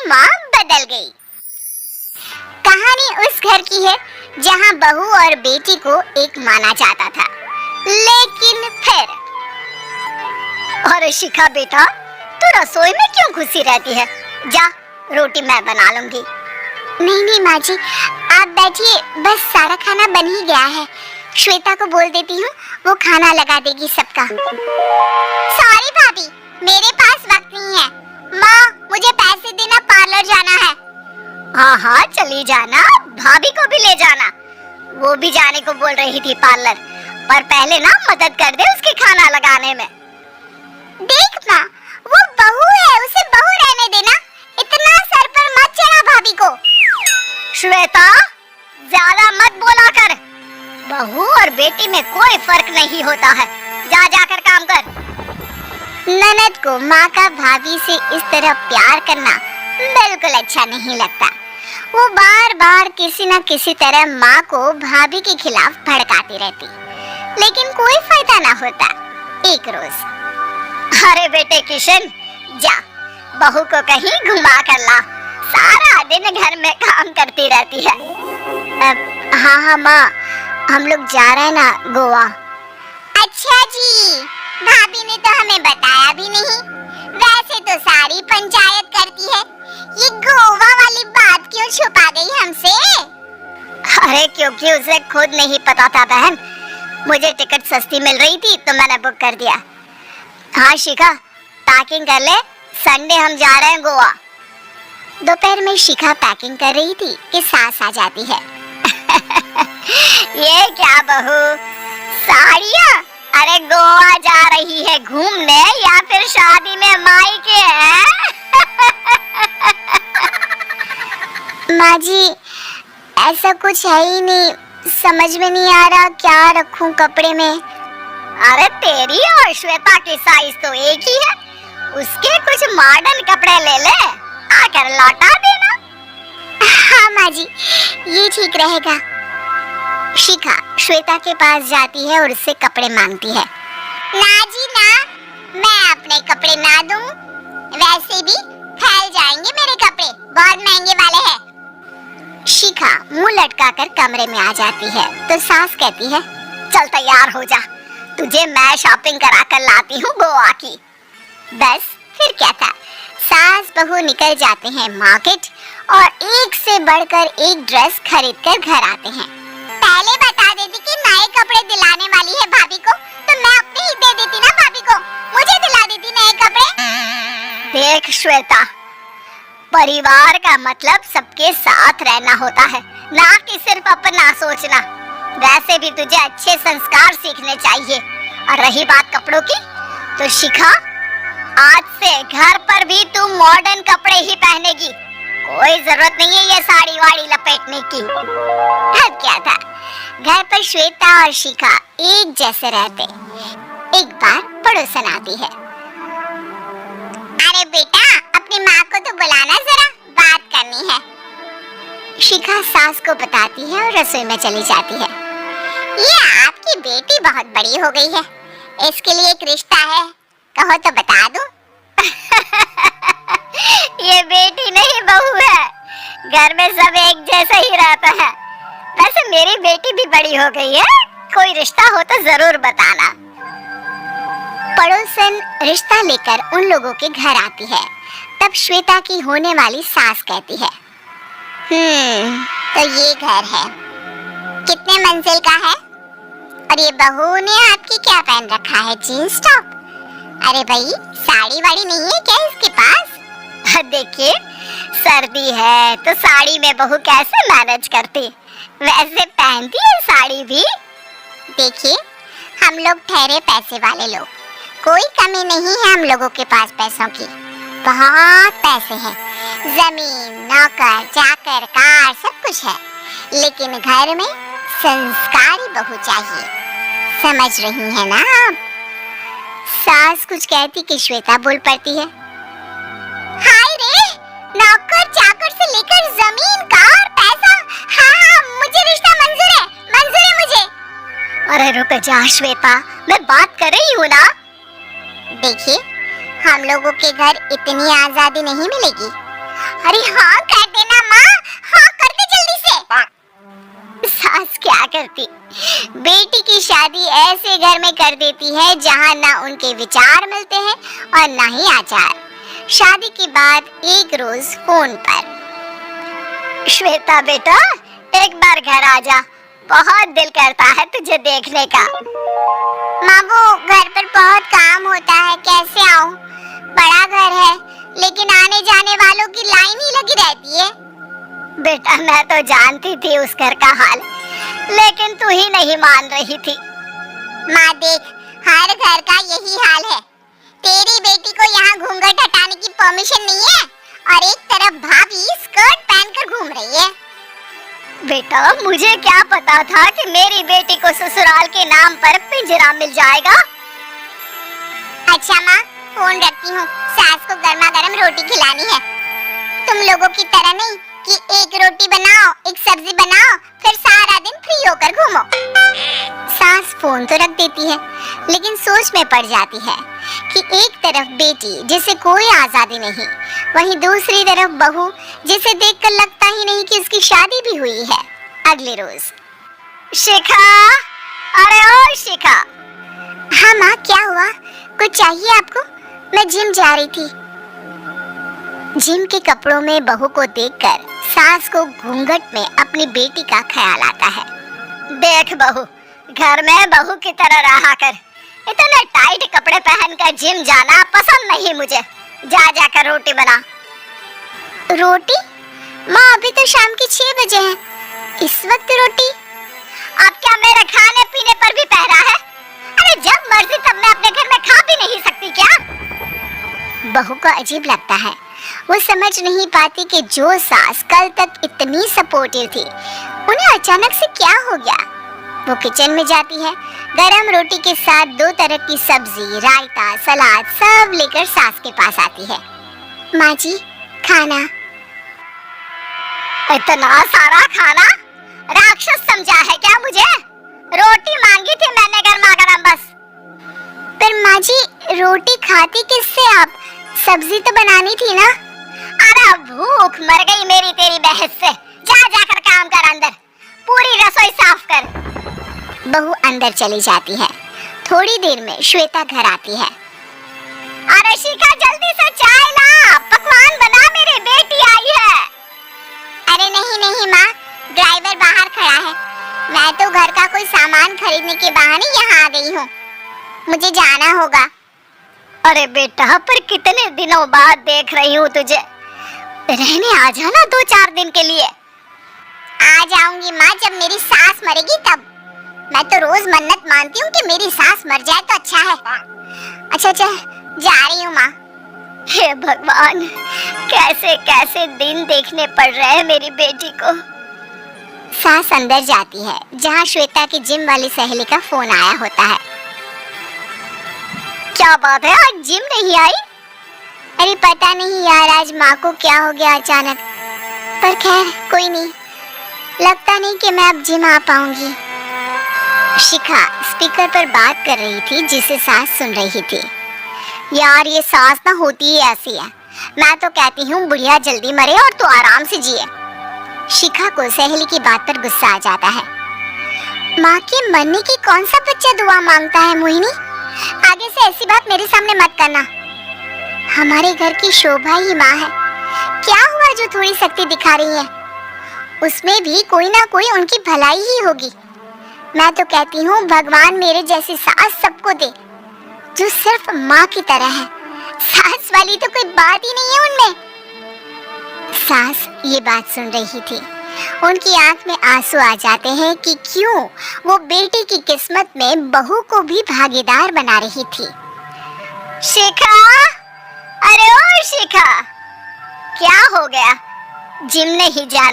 माँ बदल गई। कहानी उस घर की है जहाँ बहू और बेटी को एक माना जाता था, लेकिन फिर। अरे शिखा बेटा, तू रसोई में क्यों घुसी रहती है? जा, रोटी मैं बना लूंगी। नहीं नहीं माँ जी, आप बैठिए, बस सारा खाना बन ही गया है। श्वेता को बोल देती हूँ, वो खाना लगा देगी सबका। सॉरी भाभी, मेरे पास वक्त नहीं है। माँ, मुझे पैसे देना, पार्लर जाना है। हाँ हाँ चली जाना, भाभी को भी ले जाना। वो भी जाने को बोल रही थी पार्लर, पर पहले ना मदद कर दे उसके खाना लगाने में। देख माँ, वो बहू है, उसे बहू रहने देना, इतना सर पर मत चढ़ा भाभी को। श्वेता, ज्यादा मत बोला कर। बहू और बेटी में कोई फर्क नहीं होता है, जा जाकर काम कर। ननद को माँ का भाभी से इस तरह प्यार करना बिल्कुल अच्छा नहीं लगता। वो बार बार किसी न किसी तरह माँ को भाभी के खिलाफ भड़काती रहती, लेकिन कोई फायदा ना होता। एक रोज, अरे बेटे किशन, जा बहू को कहीं घुमा कर ला, सारा दिन घर में काम करती रहती है। हाँ हाँ माँ, हम लोग जा रहे हैं ना गोवा। अच्छा जी, भाभी ने तो हमें बताया भी नहीं। वैसे तो सारी पंचायत करती है, ये गोवा वाली बात क्यों छुपा गई हमसे? अरे क्योंकि उसे खुद नहीं पता था बहन, मुझे टिकट सस्ती मिल रही थी तो मैंने बुक कर दिया। हाँ शिखा, पैकिंग कर ले, संडे हम जा रहे हैं गोवा। दोपहर में शिखा पैकिंग कर रही थी कि सास आ जाती है। ये क्या बहू, साड़ियाँ? अरे गोवा जा रही है घूमने या फिर शादी में मायके हैं? माँ जी, ऐसा कुछ है ही नहीं, समझ में नहीं आ रहा क्या रखूं कपड़े में। अरे तेरी और श्वेता की साइज तो एक ही है, उसके कुछ मॉडर्न कपड़े ले ले, आकर लौटा देना। हाँ माँ जी, ये ठीक रहेगा। शिखा श्वेता के पास जाती है और उससे कपड़े मांगती है। ना जी ना, मैं अपने कपड़े ना दूं, वैसे भी फैल जाएंगे मेरे कपड़े, बहुत महंगे वाले हैं। शिखा मुंह लटकाकर कमरे में आ जाती है तो सास कहती है, चल तैयार हो जा, तुझे मैं शॉपिंग करा कर लाती हूँ गोवा की। बस फिर क्या था, सास बहू निकल जाते हैं मार्केट और एक से बढ़कर एक ड्रेस खरीद कर घर आते हैं। पहले बता देती कि नए कपड़े दिलाने वाली है भाभी को, तो मैं अपने ही दे देती ना भाभी को, मुझे दिला देती नए कपड़े। देख श्वेता, परिवार का मतलब सबके साथ रहना होता है, ना कि सिर्फ अपना सोचना। वैसे भी तुझे अच्छे संस्कार सीखने चाहिए। और रही बात कपड़ों की, तो शिखा, आज से घर पर भी तू मॉडर्न कपड़े ही पहनेगी, कोई जरूरत नहीं है ये साड़ी वाड़ी लपेटने की। अब क्या था, घर पर श्वेता और शिखा एक जैसे रहते। एक बार पड़ोसन आती है। अरे बेटा, अपनी माँ को तो बुलाना जरा, बात करनी है। शिखा सास को बताती है और रसोई में चली जाती है। ये आपकी बेटी बहुत बड़ी हो गई है, इसके लिए एक रिश्ता है, कहो तो बता दूं। ये बेटी नहीं बहू है, घर में सब एक जैसा ही रहता है। वैसे मेरी बेटी भी बड़ी हो गई है, कोई रिश्ता हो तो जरूर बताना। पड़ोसन रिश्ता लेकर उन लोगों के घर आती है। तब श्वेता की होने वाली सास कहती है, तो ये घर है, कितने मंजिल का है? और ये बहू ने आपकी क्या पहन रखा है, जीन्स टॉप? अरे भाई, साड़ी वाड़ी नहीं है क्या इसके पास? देखिए, सर्दी है तो साड़ी में बहू कैसे मैनेज करती, वैसे पहनती है साड़ी भी। देखिए, हम लोग ठहरे पैसे वाले लोग, कोई कमी नहीं है हम लोगों के पास पैसों की, बहुत पैसे हैं, जमीन, नौकर, चाकर, कार, सब कुछ है, लेकिन घर में संस्कारी बहू चाहिए, समझ रही है ना आप? सास कुछ कहती कि श्वेता बोल पड़ती है, हाय रे, नौकर चाकर से लेकर जमीन, कार, पैसा, हाँ मुझे रिश्ता मंजूर है मुझे। अरे रुक जा श्वेता, मैं बात कर रही हूँ ना। देखिए, हम लोगों के घर इतनी आजादी नहीं मिलेगी, अरे हाँ कर देना माँ, हाँ कर दे जल्दी से। सास क्या करती, बेटी की शादी ऐसे घर में कर देती है जहाँ ना उनके विचार मिलते हैं और ना ही आचार। शादी के बाद एक रोज फोन पर, श्वेता बेटा एक बार घर आ जा, बहुत दिल करता है तुझे देखने का। माँ वो घर पर बहुत काम होता है, कैसे आऊँ? बड़ा घर है लेकिन आने जाने वालों की लाइन ही लगी रहती है। बेटा मैं तो जानती थी उस घर का हाल, लेकिन तू ही नहीं मान रही थी। माँ देख, हर घर का यही हाल है। तेरी बेटी को यहाँ घूंघट हटाने की परमिशन नहीं है और एक तरफ भाभी स्कर्ट पहनकर घूम रही है। बेटा मुझे क्या पता था कि मेरी बेटी को ससुराल के नाम पर पिंजरा मिल जाएगा। अच्छा माँ फोन रखती हूँ, सास को गर्मा गर्म रोटी खिलानी है। तुम लोगों की तरह नहीं कि एक रोटी बनाओ एक सब्जी बनाओ फिर सारा दिन फ्री होकर घूमो। सास फोन तो रख देती है लेकिन सोच में पड़ जाती है कि एक तरफ बेटी जिसे कोई आजादी नहीं, वहीं दूसरी तरफ बहू जिसे देखकर लगता ही नहीं कि उसकी शादी भी हुई है। अगले रोज, शिखा, अरे ओ शिखा। हाँ माँ क्या हुआ, कुछ चाहिए आपको? मैं जिम जा रही थी। जिम के कपड़ों में बहू को देखकर सास को घूंघट में अपनी बेटी का ख्याल आता है। देख बहू, घर में बहू की तरह रहा कर, इतने टाइट कपड़े पहनकर जिम जाना पसंद नहीं मुझे। जा जाकर रोटी बना। रोटी? माँ अभी तो शाम के 6 बजे हैं, इस वक्त रोटी? अब क्या मेरे खाने पीने पर भी पहरा है? अरे जब मर्जी तब मैं अपने घर में खा भी नहीं सकती क्या? बहू को अजीब लगता है, वो समझ नहीं पाती कि जो सास कल तक इतनी सपोर्टिव थी उन्हें अचानक से क्या हो गया। वो किचन में जाती है, गरम रोटी के साथ 2 तरह की सब्जी, रायता, सलाद सब लेकर सास के पास आती है। माँ जी खाना। इतना सारा खाना? राक्षस समझा है क्या मुझे? रोटी मांगी थी मैंने गर्मा गर्म बस। पर माँ जी रोटी खाती किससे आप? सब्जी तो बनानी थी ना। अरे भूख मर गई मेरी तेरी बहस से। जा जाकर काम कर, अंदर पूरी रसोई साफ कर। बहू अंदर चली जाती है। थोड़ी देर में श्वेता घर आती है। अरे शिखा जल्दी से चाय ला, पकवान बना, मेरी बेटी आई है। अरे नहीं नहीं माँ, ड्राइवर बाहर खड़ा है, मैं तो घर का कोई सामान खरीदने के बहाने यहाँ आ गई हूँ, मुझे जाना होगा। अरे बेटा पर कितने दिनों बाद देख रही हूँ तुझे, रहने आ जाना 2-4 दिन के लिए। आ जाऊंगी माँ, जब मेरी सास मरेगी तब। मैं तो रोज मन्नत मानती हूँ कि मेरी सास मर जाए तो अच्छा है। अच्छा जा रही हूँ माँ। हे भगवान, कैसे कैसे दिन देखने पड़ रहे हैं मेरी बेटी को। सास अंदर जाती है जहाँ श्वेता की जिम वाली सहेली का फोन आया होता है। क्या बात है, आज जिम नहीं आई? अरे पता नहीं यार, आज माँ को क्या हो गया अचानक, पर खैर कोई नहीं, लगता नहीं कि मैं अब जिम आ पाऊंगी। शिखा स्पीकर पर बात कर रही थी जिसे सास सुन रही थी। यार ये सास ना होती ही ऐसी है, मैं तो कहती हूँ बुढ़िया जल्दी मरे और तू आराम से जिए। शिखा को सहेली की बात पर गुस्सा आ जाता है। माँ के मरने की कौन सा बच्चा दुआ मांगता है मोहिनी, आगे से ऐसी बात मेरे सामने मत करना। हमारे घर की शोभा ही माँ है, क्या हुआ जो थोड़ी शक्ति दिखा रही है, उसमें भी कोई ना कोई उनकी भलाई ही होगी। मैं तो कहती हूँ भगवान मेरे जैसी सास सबको दे जो सिर्फ माँ की तरह है, सास वाली तो कोई बात ही नहीं है उनमें। सास ये बात सुन रही थी, उनकी आंख में आंसू आ जाते हैं कि क्यों वो बेटी की किस्मत में बहू को भी भागीदार बना रही थी। शिखा, अरे ओ शिखा, क्या हो गया, जिम नहीं जाना?